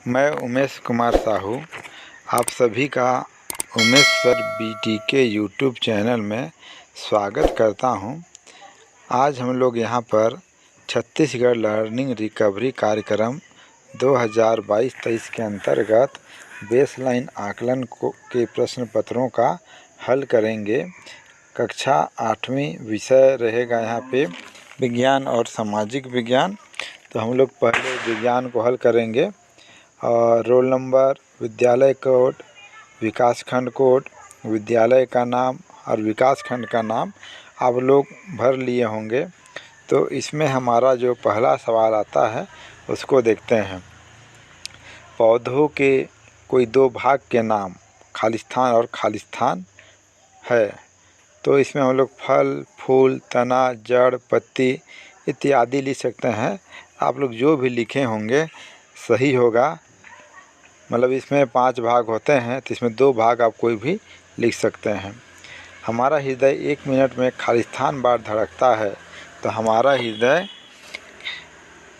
मैं उमेश कुमार साहू आप सभी का Umesh sir BTK YouTube channel में स्वागत करता हूं। आज हम लोग यहां पर छत्तीसगढ़ लर्निंग रिकवरी कार्यक्रम 2022-23 के अंतर्गत बेसलाइन आकलन के प्रश्न पत्रों का हल करेंगे। कक्षा 8वीं विषय रहेगा यहाँ पे विज्ञान और सामाजिक विज्ञान। तो हम लोग पहले विज्ञान को हल करेंगे और रोल नंबर, विद्यालय कोड, विकासखंड कोड, विद्यालय का नाम और विकासखंड का नाम आप लोग भर लिए होंगे। तो इसमें हमारा जो पहला सवाल आता है उसको देखते हैं। पौधों के कोई दो भाग के नाम खालिस्तान और खालिस्तान है। तो इसमें हम लोग फल, फूल, तना, जड़, पत्ती इत्यादि लिख सकते हैं। आप लोग जो भी लिखे होंगे सही होगा। मतलब इसमें 5 भाग होते हैं तो इसमें 2 भाग आप कोई भी लिख सकते हैं। हमारा हृदय 1 मिनट में खालिस्तान बार धड़कता है। तो हमारा हृदय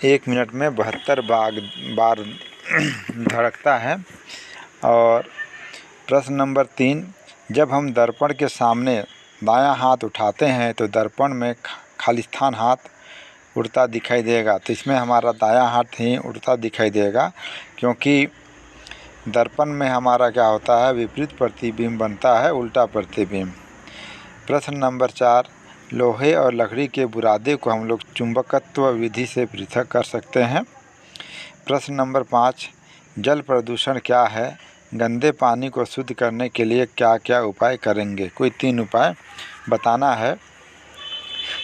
1 मिनट में 72 बार धड़कता है। और प्रश्न नंबर 3, जब हम दर्पण के सामने दायां हाथ उठाते हैं तो दर्पण में खालिस्तान हाथ उड़ता दिखाई देगा। तो इसमें हमारा दायां हाथ ही उड़ता दिखाई देगा, क्योंकि दर्पण में हमारा क्या होता है, विपरीत प्रतिबिंब बनता है, उल्टा प्रतिबिंब। प्रश्न नंबर 4, लोहे और लकड़ी के बुरादे को हम लोग चुंबकत्व विधि से पृथक कर सकते हैं। प्रश्न नंबर 5, जल प्रदूषण क्या है, गंदे पानी को शुद्ध करने के लिए क्या क्या उपाय करेंगे। कोई 3 उपाय बताना है।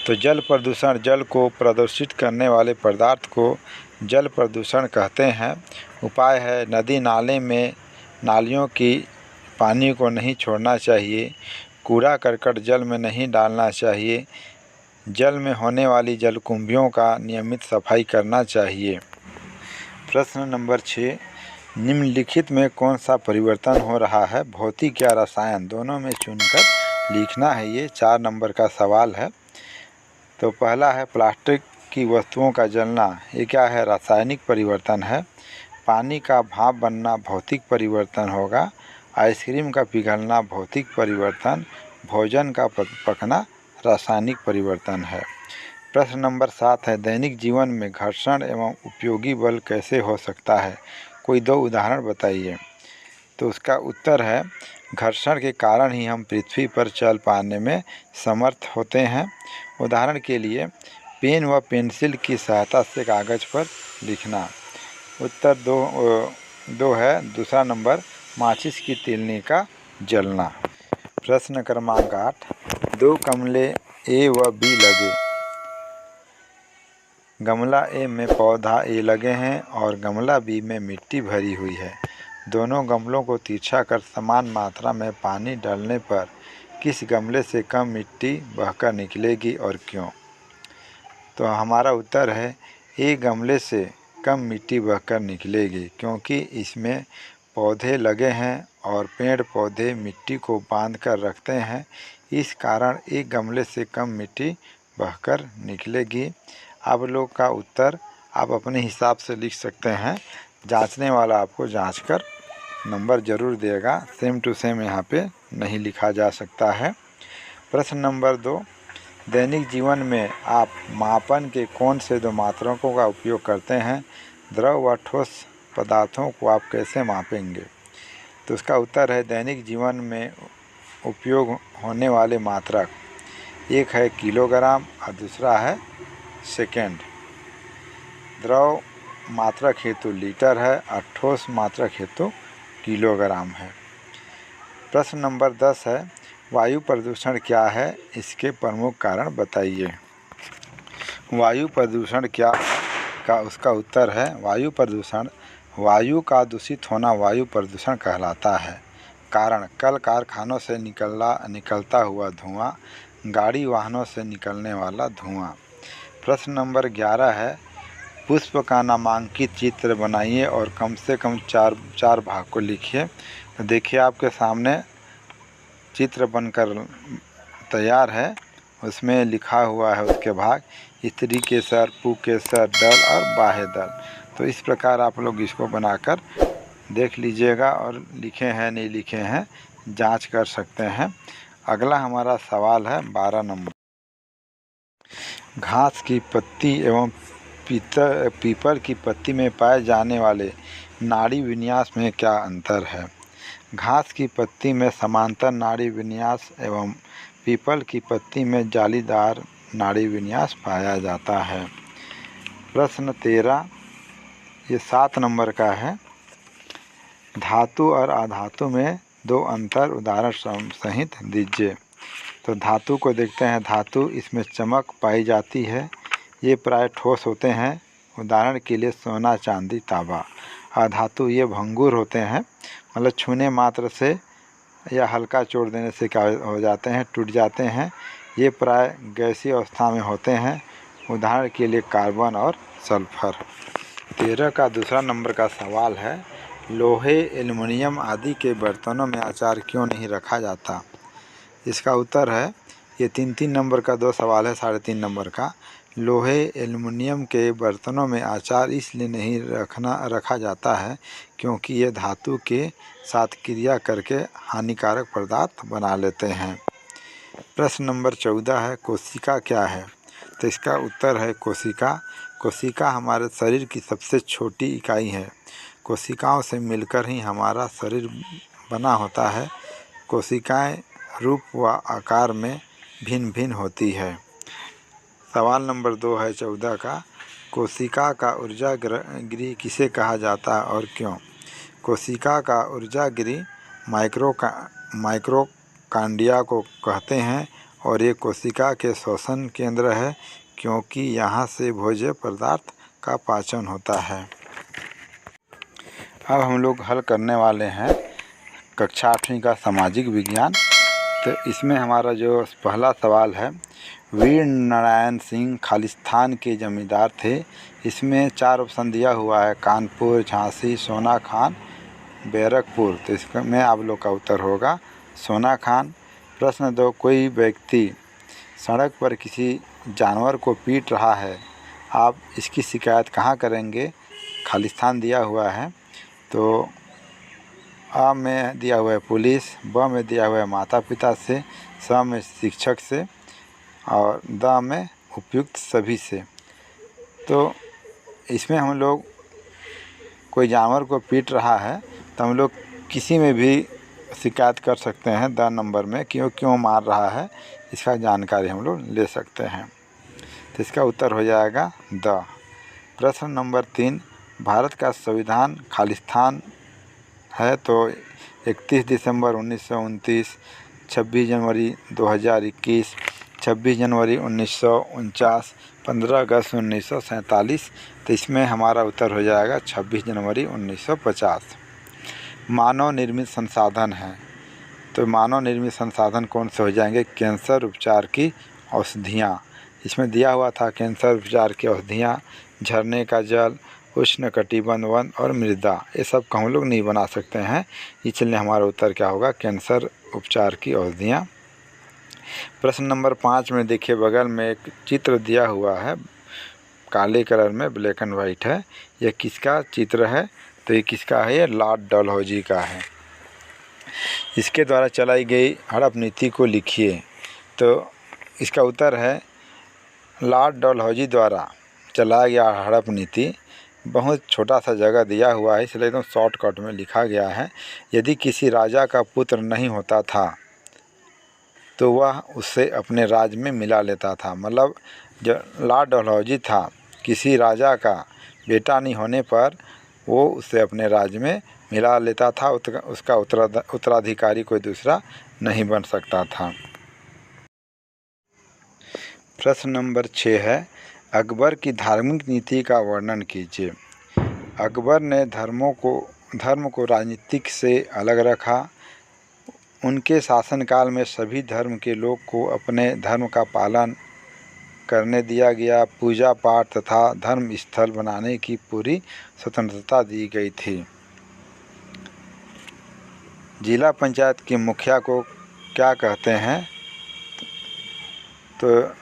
तो जल प्रदूषण, जल को प्रदूषित करने वाले पदार्थ को जल प्रदूषण कहते हैं। उपाय है, नदी नाले में नालियों की पानी को नहीं छोड़ना चाहिए, कूड़ा करकट जल में नहीं डालना चाहिए, जल में होने वाली जलकुंभियों का नियमित सफाई करना चाहिए। प्रश्न नंबर 6, निम्नलिखित में कौन सा परिवर्तन हो रहा है, भौतिक या रसायन, दोनों में चुनकर लिखना है। ये 4 नंबर का सवाल है। तो पहला है प्लास्टिक की वस्तुओं का जलना, ये क्या है, रासायनिक परिवर्तन है। पानी का भाप बनना भौतिक परिवर्तन होगा। आइसक्रीम का पिघलना भौतिक परिवर्तन, भोजन का पकना रासायनिक परिवर्तन है। प्रश्न नंबर 7 है, दैनिक जीवन में घर्षण एवं उपयोगी बल कैसे हो सकता है, कोई 2 उदाहरण बताइए। तो उसका उत्तर है, घर्षण के कारण ही हम पृथ्वी पर चल पाने में समर्थ होते हैं। उदाहरण के लिए पेन व पेंसिल की सहायता से कागज पर लिखना। उत्तर 2 है, दूसरा नंबर, माचिस की तिलनी का जलना। प्रश्न क्रमांक 8, 2 गमले A व B लगे। गमला A में पौधा A लगे हैं और गमला B में मिट्टी भरी हुई है। दोनों गमलों को तिरछा कर समान मात्रा में पानी डालने पर किस गमले से कम मिट्टी बहकर निकलेगी और क्यों। तो हमारा उत्तर है, A गमले से कम मिट्टी बहकर निकलेगी, क्योंकि इसमें पौधे लगे हैं और पेड़ पौधे मिट्टी को बांध कर रखते हैं। इस कारण एक गमले से कम मिट्टी बहकर निकलेगी। आप लोग का उत्तर आप अपने हिसाब से लिख सकते हैं। जांचने वाला आपको जांचकर नंबर ज़रूर देगा, सेम टू सेम यहाँ पे नहीं लिखा जा सकता है। प्रश्न नंबर 2, दैनिक जीवन में आप मापन के कौन से 2 मात्रकों का उपयोग करते हैं, द्रव व ठोस पदार्थों को आप कैसे मापेंगे। तो उसका उत्तर है, दैनिक जीवन में उपयोग होने वाले मात्रक, एक है किलोग्राम और दूसरा है सेकेंड। द्रव मात्रक हेतु लीटर है और ठोस मात्रक हेतु किलोग्राम है। प्रश्न नंबर 10 है, वायु प्रदूषण क्या है, इसके प्रमुख कारण बताइए। वायु प्रदूषण क्या का उसका उत्तर है, वायु प्रदूषण, वायु का दूषित होना वायु प्रदूषण कहलाता है। कारण, कल कारखानों से निकलता हुआ धुआं, गाड़ी वाहनों से निकलने वाला धुआं। प्रश्न नंबर 11 है, पुष्प का नामांकित चित्र बनाइए और कम से कम 4 भाग को लिखिए। तो देखिए आपके सामने चित्र बनकर तैयार है, उसमें लिखा हुआ है उसके भाग, स्त्री के सर, पू के सर, दल और बाह्य दल। तो इस प्रकार आप लोग इसको बनाकर देख लीजिएगा और लिखे हैं नहीं लिखे हैं जांच कर सकते हैं। अगला हमारा सवाल है 12 नंबर। घास की पत्ती एवं पीपल की पत्ती में पाए जाने वाले नाड़ी विन्यास में क्या अंतर है? घास की पत्ती में समांतर नाड़ी विन्यास एवं पीपल की पत्ती में जालीदार नाड़ी विन्यास पाया जाता है। प्रश्न 13, ये 7 नंबर का है। धातु और अधातु में 2 अंतर उदाहरण सहित दीजिए। तो धातु को देखते हैं। धातु, इसमें चमक पाई जाती है, ये प्राय ठोस होते हैं, उदाहरण के लिए सोना, चांदी, तांबा। अधातु ये भंगुर होते हैं, मतलब छूने मात्र से या हल्का चोट देने से क्या हो जाते हैं, टूट जाते हैं। ये प्राय गैसीय अवस्था में होते हैं, उदाहरण के लिए कार्बन और सल्फर। 13 का दूसरा नंबर का सवाल है, लोहे, एल्युमिनियम आदि के बर्तनों में अचार क्यों नहीं रखा जाता? इसका उत्तर है, ये 3-3 नंबर का 2 सवाल है, 3.5 नंबर का। लोहे, एल्युमिनियम के बर्तनों में अचार इसलिए नहीं रखा जाता है क्योंकि ये धातु के साथ क्रिया करके हानिकारक पदार्थ बना लेते हैं। प्रश्न नंबर 14 है, कोशिका क्या है? तो इसका उत्तर है कोशिका। कोशिका हमारे शरीर की सबसे छोटी इकाई है। कोशिकाओं से मिलकर ही हमारा शरीर बना होता है। कोशिकाएं रूप व आकार में भिन्न भिन्न होती है। सवाल नंबर 2 है 14 का, कोशिका का ऊर्जा गृह किसे कहा जाता है और क्यों? कोशिका का ऊर्जा गृह माइक्रोकांडिया को कहते हैं और ये कोशिका के श्वसन केंद्र है क्योंकि यहाँ से भोज्य पदार्थ का पाचन होता है। अब हम लोग हल करने वाले हैं कक्षा 8वीं का सामाजिक विज्ञान। तो इसमें हमारा जो पहला सवाल है, वीर नारायण सिंह खालिस्तान के जमींदार थे। इसमें 4 ऑप्शन दिया हुआ है, कानपुर, झांसी, सोना खान, बैरकपुर। तो इसमें आप लोग का उत्तर होगा सोना खान। प्रश्न 2, कोई व्यक्ति सड़क पर किसी जानवर को पीट रहा है, आप इसकी शिकायत कहाँ करेंगे? खालिस्तान दिया हुआ है, तो आ में दिया हुआ है पुलिस, ब में दिया हुआ है माता पिता से, स में शिक्षक से और द में उपयुक्त सभी से। तो इसमें हम लोग कोई जानवर को पीट रहा है तो हम लोग किसी में भी शिकायत कर सकते हैं, द नंबर में क्यों मार रहा है इसका जानकारी हम लोग ले सकते हैं। तो इसका उत्तर हो जाएगा द। प्रश्न नंबर 3, भारत का संविधान खालिस्तान है तो 31 दिसंबर 1929, 26 जनवरी 2021, 26 जनवरी 1949, 15 अगस्त 1947। तो इसमें हमारा उत्तर हो जाएगा 26 जनवरी 1950। मानव निर्मित संसाधन है, तो मानव निर्मित संसाधन कौन से हो जाएंगे? कैंसर उपचार की औषधियाँ। इसमें दिया हुआ था कैंसर उपचार की औषधियाँ, झरने का जल, उष्णकटिबंध वन और मृदा। ये सब को हम लोग नहीं बना सकते हैं, इसलिए हमारा उत्तर क्या होगा? कैंसर उपचार की औषधियाँ। प्रश्न नंबर 5 में देखिए, बगल में एक चित्र दिया हुआ है, काले कलर में, ब्लैक एंड वाइट है। यह किसका चित्र है? तो ये किसका है? ये लॉर्ड डलहौजी का है। इसके द्वारा चलाई गई हड़प नीति को लिखिए। तो इसका उत्तर है, लॉर्ड डलहौजी द्वारा चलाया गया हड़प नीति बहुत छोटा सा जगह दिया हुआ है, इसलिए एकदम शॉर्टकट में लिखा गया है। यदि किसी राजा का पुत्र नहीं होता था तो वह उससे अपने राज्य में मिला लेता था। मतलब जो लॉर्ड डलहौजी था, किसी राजा का बेटा नहीं होने पर वो उससे अपने राज्य में मिला लेता था, उसका उत्तराधिकारी कोई दूसरा नहीं बन सकता था। प्रश्न नंबर 6 है, अकबर की धार्मिक नीति का वर्णन कीजिए। अकबर ने धर्म को राजनीतिक से अलग रखा। उनके शासनकाल में सभी धर्म के लोग को अपने धर्म का पालन करने दिया गया। पूजा पाठ तथा धर्म स्थल बनाने की पूरी स्वतंत्रता दी गई थी। जिला पंचायत के मुखिया को क्या कहते हैं? तो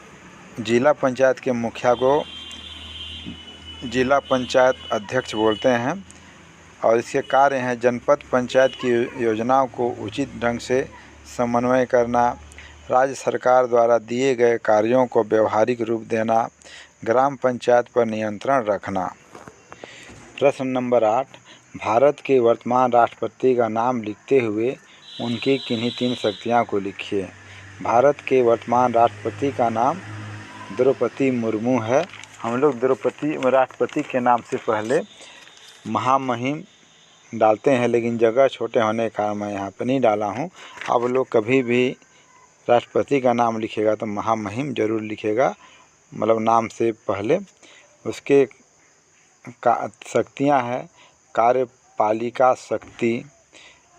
जिला पंचायत के मुखिया को जिला पंचायत अध्यक्ष बोलते हैं और इसके कार्य हैं जनपद पंचायत की योजनाओं को उचित ढंग से समन्वय करना, राज्य सरकार द्वारा दिए गए कार्यों को व्यवहारिक रूप देना, ग्राम पंचायत पर नियंत्रण रखना। प्रश्न नंबर 8, भारत के वर्तमान राष्ट्रपति का नाम लिखते हुए उनकी किन्हीं 3 शक्तियाँ को लिखिए। भारत के वर्तमान राष्ट्रपति का नाम द्रौपदी मुर्मू है। हम लोग द्रौपदी राष्ट्रपति के नाम से पहले महामहिम डालते हैं, लेकिन जगह छोटे होने के कारण मैं यहाँ पर नहीं डाला हूँ। अब लोग कभी भी राष्ट्रपति का नाम लिखेगा तो महामहिम जरूर लिखेगा, मतलब नाम से पहले। उसके शक्तियाँ हैं कार्यपालिका शक्ति,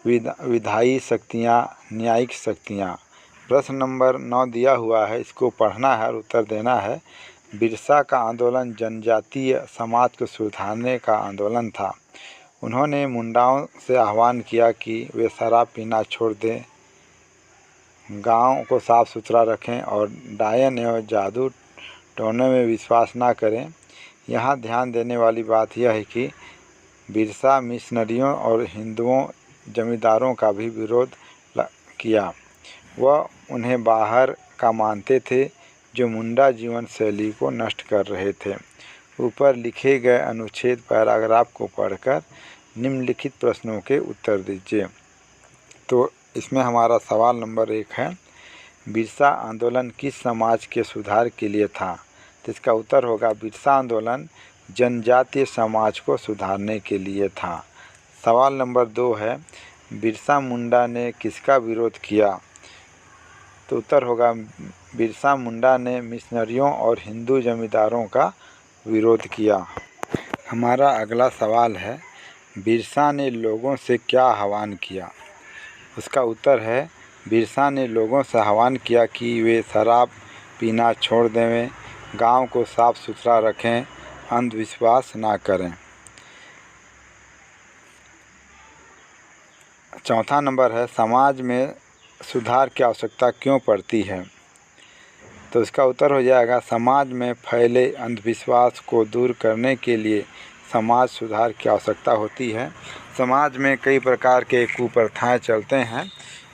विधायी शक्तियाँ, न्यायिक शक्तियाँ। प्रश्न नंबर 9 दिया हुआ है, इसको पढ़ना है और उत्तर देना है। बिरसा का आंदोलन जनजातीय समाज को सुधारने का आंदोलन था। उन्होंने मुंडाओं से आह्वान किया कि वे शराब पीना छोड़ दें, गांव को साफ सुथरा रखें और डायन एवं जादू टोने में विश्वास ना करें। यहाँ ध्यान देने वाली बात यह है कि बिरसा मिशनरियों और हिंदुओं जमींदारों का भी विरोध किया। वह उन्हें बाहर का मानते थे जो मुंडा जीवन शैली को नष्ट कर रहे थे। ऊपर लिखे गए अनुच्छेद पैराग्राफ को पढ़कर निम्नलिखित प्रश्नों के उत्तर दीजिए। तो इसमें हमारा सवाल नंबर 1 है, बिरसा आंदोलन किस समाज के सुधार के लिए था? तो इसका उत्तर होगा बिरसा आंदोलन जनजातीय समाज को सुधारने के लिए था। सवाल नंबर 2 है, बिरसा मुंडा ने किसका विरोध किया? तो उत्तर होगा बिरसा मुंडा ने मिशनरियों और हिंदू जमींदारों का विरोध किया। हमारा अगला सवाल है, बिरसा ने लोगों से क्या आह्वान किया? उसका उत्तर है बिरसा ने लोगों से आह्वान किया कि वे शराब पीना छोड़ दें, गांव को साफ सुथरा रखें, अंधविश्वास ना करें। चौथा नंबर है, समाज में सुधार की आवश्यकता क्यों पड़ती है? तो इसका उत्तर हो जाएगा समाज में फैले अंधविश्वास को दूर करने के लिए समाज सुधार की आवश्यकता होती है। समाज में कई प्रकार के कुप्रथाएं चलते हैं,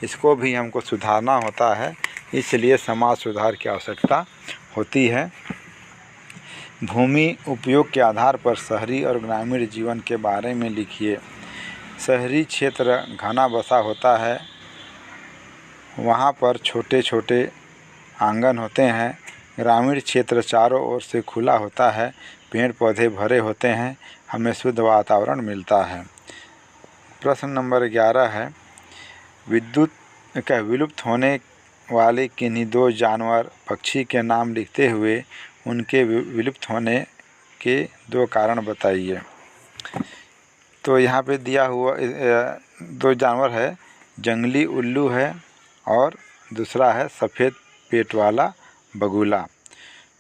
इसको भी हमको सुधारना होता है, इसलिए समाज सुधार की आवश्यकता होती है। भूमि उपयोग के आधार पर शहरी और ग्रामीण जीवन के बारे में लिखिए। शहरी क्षेत्र घना बसा होता है, वहाँ पर छोटे छोटे आंगन होते हैं। ग्रामीण क्षेत्र चारों ओर से खुला होता है, पेड़ पौधे भरे होते हैं, हमें शुद्ध वातावरण मिलता है। प्रश्न नंबर 11 है, विलुप्त होने वाले किन्हीं 2 जानवर पक्षी के नाम लिखते हुए उनके विलुप्त होने के 2 कारण बताइए। तो यहाँ पे दिया हुआ 2 जानवर है, जंगली उल्लू है और दूसरा है सफ़ेद पेट वाला बगुला।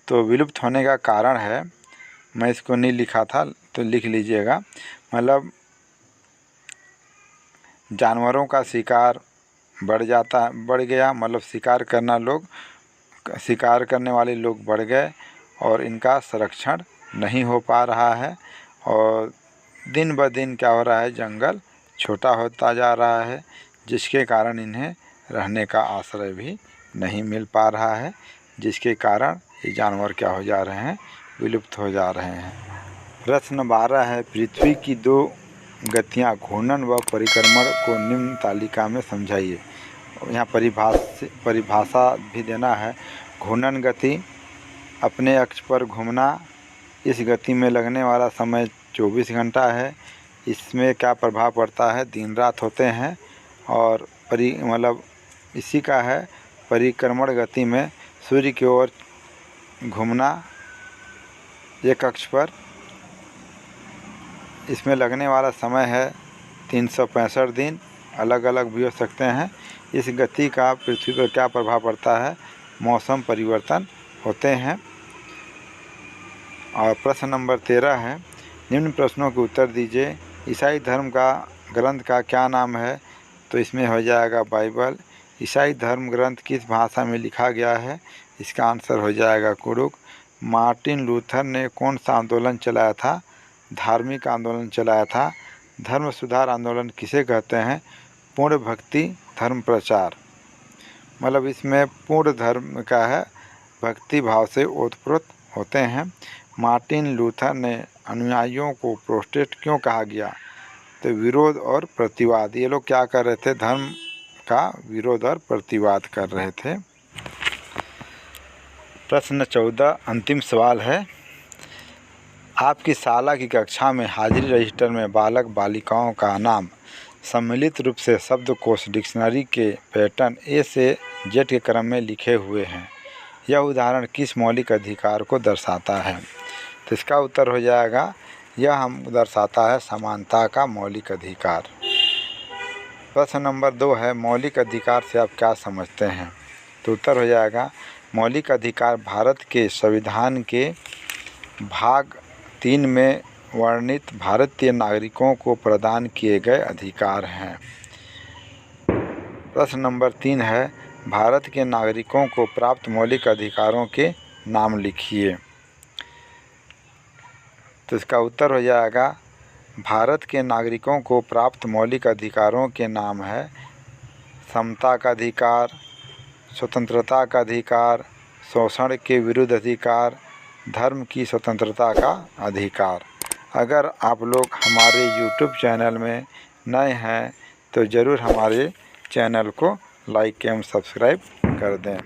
तो विलुप्त होने का कारण है, मैं इसको नहीं लिखा था तो लिख लीजिएगा, मतलब जानवरों का शिकार बढ़ गया, मतलब शिकार करने वाले लोग बढ़ गए और इनका संरक्षण नहीं हो पा रहा है और दिन ब दिन क्या हो रहा है, जंगल छोटा होता जा रहा है, जिसके कारण इन्हें रहने का आश्रय भी नहीं मिल पा रहा है, जिसके कारण ये जानवर क्या हो जा रहे हैं, विलुप्त हो जा रहे हैं। प्रश्न 12 है, पृथ्वी की 2 गतियाँ घूर्णन व परिक्रमण को निम्न तालिका में समझाइए। यहाँ परिभाषा भी देना है। घूर्णन गति अपने अक्ष पर घूमना, इस गति में लगने वाला समय 24 घंटा है। इसमें क्या प्रभाव पड़ता है, दिन रात होते हैं और मतलब इसी का है परिक्रमण गति में सूर्य की ओर घूमना एक अक्ष पर, इसमें लगने वाला समय है 365 दिन, अलग अलग भी हो सकते हैं। इस गति का पृथ्वी पर क्या प्रभाव पड़ता है, मौसम परिवर्तन होते हैं। और प्रश्न नंबर 13 है, निम्न प्रश्नों के उत्तर दीजिए। ईसाई धर्म का ग्रंथ का क्या नाम है? तो इसमें हो जाएगा बाइबल। ईसाई धर्म ग्रंथ किस भाषा में लिखा गया है? इसका आंसर हो जाएगा कुरुक। मार्टिन लूथर ने कौन सा आंदोलन चलाया था? धार्मिक आंदोलन चलाया था। धर्म सुधार आंदोलन किसे कहते हैं? पूर्ण भक्ति धर्म प्रचार। मतलब इसमें पूर्ण धर्म का है, भक्ति भाव से ओतप्रोत होते हैं। मार्टिन लूथर ने अनुयायियों को प्रोटेस्ट क्यों कहा गया? तो विरोध और प्रतिवाद। ये लोग क्या कर रहे थे? धर्म का विरोध और प्रतिवाद कर रहे थे। प्रश्न 14 अंतिम सवाल है, आपकी शाला की कक्षा में हाजिरी रजिस्टर में बालक बालिकाओं का नाम सम्मिलित रूप से शब्दकोश डिक्शनरी के पैटर्न ए से जेड के क्रम में लिखे हुए हैं। यह उदाहरण किस मौलिक अधिकार को दर्शाता है? तो इसका उत्तर हो जाएगा, यह हम दर्शाता है समानता का मौलिक अधिकार। प्रश्न नंबर 2 है, मौलिक अधिकार से आप क्या समझते हैं? तो उत्तर हो जाएगा, मौलिक अधिकार भारत के संविधान के भाग 3 में वर्णित भारतीय नागरिकों को प्रदान किए गए अधिकार हैं। प्रश्न नंबर 3 है, भारत के नागरिकों को प्राप्त मौलिक अधिकारों के नाम लिखिए। तो इसका उत्तर हो जाएगा, भारत के नागरिकों को प्राप्त मौलिक अधिकारों के नाम है समता का अधिकार, स्वतंत्रता का अधिकार, शोषण के विरुद्ध अधिकार, धर्म की स्वतंत्रता का अधिकार। अगर आप लोग हमारे YouTube चैनल में नए हैं तो ज़रूर हमारे चैनल को लाइक एवं सब्सक्राइब कर दें।